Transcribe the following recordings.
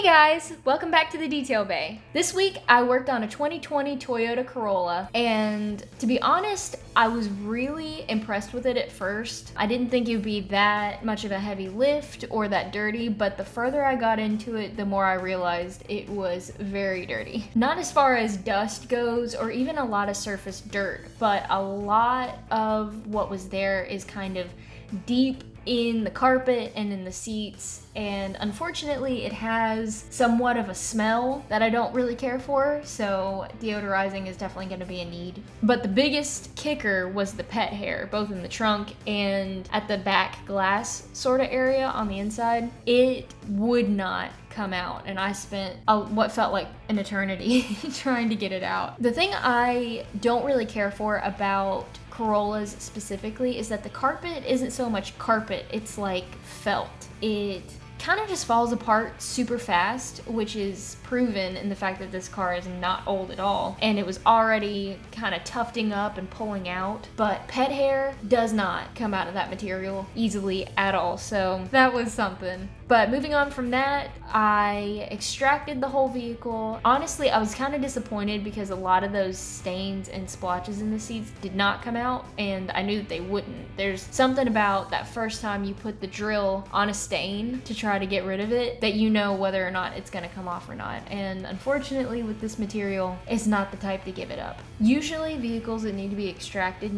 guys, welcome back to the Detail Bay. This week I worked on a 2020 Toyota Corolla, and to be honest, I was really impressed with it at first. I didn't think it would be that much of a heavy lift or that dirty, but the further I got into it, the more I realized it was very dirty. Not as far as dust goes or even a lot of surface dirt, but a lot of what was there is kind of deep in the carpet and in the seats, and unfortunately it has somewhat of a smell that I don't really care for, so deodorizing is definitely going to be a need. But the biggest kicker was the pet hair, both in the trunk and at the back glass sort of area on the inside. It would not come out, and I spent what felt like an eternity trying to get it out. The thing I don't really care for about Corollas specifically is that the carpet isn't so much carpet, it's like felt. It kind of just falls apart super fast, which is proven in the fact that this car is not old at all, and it was already kind of tufting up and pulling out, but pet hair does not come out of that material easily at all, so that was something. But moving on from that, I extracted the whole vehicle. Honestly, I was kind of disappointed because a lot of those stains and splotches in the seats did not come out, and I knew that they wouldn't. There's something about that first time you put the drill on a stain to try to get rid of it that you know whether or not it's going to come off or not. And unfortunately with this material, it's not the type to give it up. Usually vehicles that need to be extracted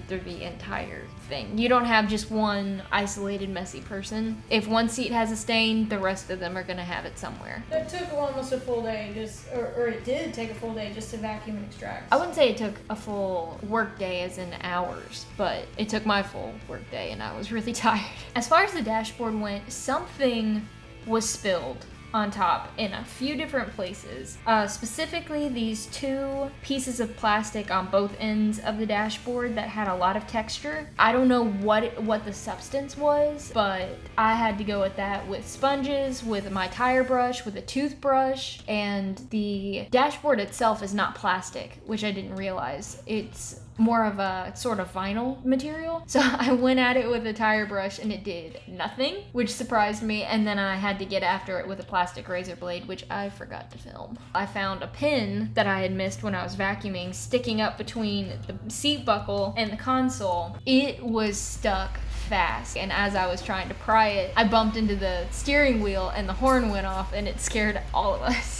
through the entire thing. You don't have just one isolated messy person. If one seat has a stain, the rest of them are going to have it somewhere. It took almost a full day or it did take a full day just to vacuum and extract. I wouldn't say it took a full work day as in hours, but it took my full work day and I was really tired. As far as the dashboard went, something was spilled on top in a few different places. Specifically these two pieces of plastic on both ends of the dashboard that had a lot of texture. I don't know what the substance was, but I had to go at that with sponges, with my tire brush, with a toothbrush, and the dashboard itself is not plastic, which I didn't realize. It's more of a sort of vinyl material. So I went at it with a tire brush and it did nothing, which surprised me, and then I had to get after it with a plastic razor blade, which I forgot to film. I found a pin that I had missed when I was vacuuming sticking up between the seat buckle and the console. It was stuck fast, and as I was trying to pry it, I bumped into the steering wheel and the horn went off, and it scared all of us.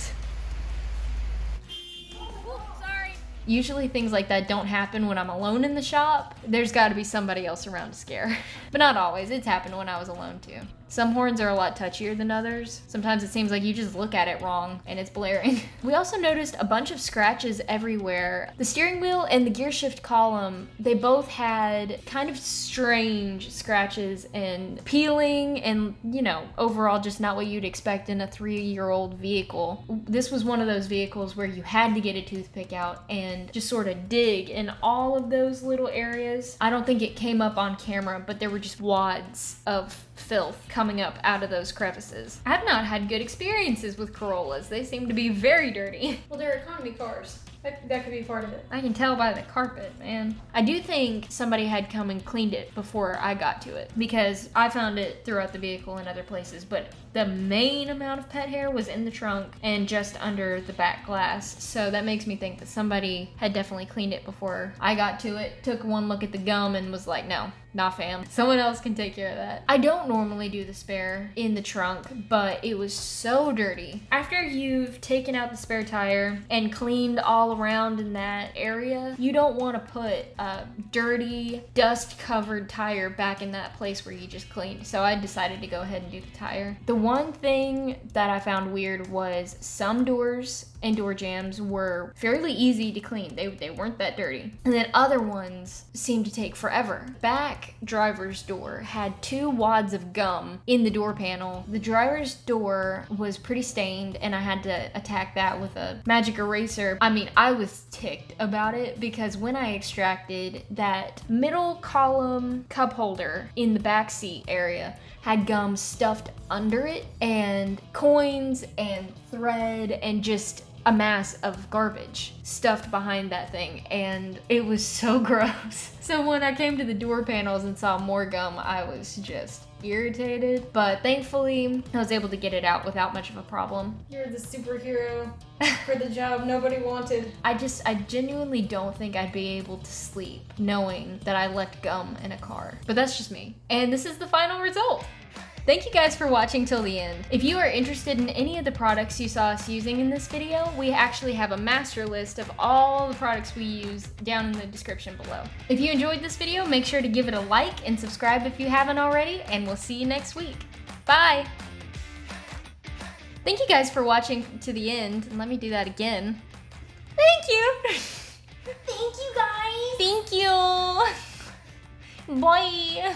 Usually things like that don't happen when I'm alone in the shop. There's got to be somebody else around to scare. But not always. It's happened when I was alone too. Some horns are a lot touchier than others. Sometimes it seems like you just look at it wrong and it's blaring. We also noticed a bunch of scratches everywhere. The steering wheel and the gear shift column, they both had kind of strange scratches and peeling and, you know, overall just not what you'd expect in a 3-year-old vehicle. This was one of those vehicles where you had to get a toothpick out and just sort of dig in all of those little areas. I don't think it came up on camera, but there were just wads of filth coming up out of those crevices. I've not had good experiences with Corollas. They seem to be very dirty. Well, they're economy cars. That could be part of it. I can tell by the carpet, man. I do think somebody had come and cleaned it before I got to it, because I found it throughout the vehicle and other places, but the main amount of pet hair was in the trunk and just under the back glass, so that makes me think that somebody had definitely cleaned it before I got to it, took one look at the gum and was like, no, nah fam, someone else can take care of that. I don't normally do the spare in the trunk, but it was so dirty. After you've taken out the spare tire and cleaned all around in that area, you don't want to put a dirty, dust-covered tire back in that place where you just cleaned. So I decided to go ahead and do the tire. The one thing that I found weird was some doors and door jambs were fairly easy to clean. They weren't that dirty. And then other ones seemed to take forever. Back driver's door had 2 wads of gum in the door panel. The driver's door was pretty stained and I had to attack that with a magic eraser. I mean, I was ticked about it because when I extracted that middle column cup holder in the back seat area had gum stuffed under it and coins and thread and just a mass of garbage stuffed behind that thing, and it was so gross. So when I came to the door panels and saw more gum, I was just irritated, but thankfully I was able to get it out without much of a problem. You're the superhero for the job nobody wanted. I genuinely don't think I'd be able to sleep knowing that I left gum in a car, but that's just me. And this is the final result. Thank you guys for watching till the end. If you are interested in any of the products you saw us using in this video, we actually have a master list of all the products we use down in the description below. If you enjoyed this video, make sure to give it a like and subscribe if you haven't already, and we'll see you next week. Bye! Thank you guys for watching to the end, and let me do that again. Thank you! Thank you guys! Thank you! Bye!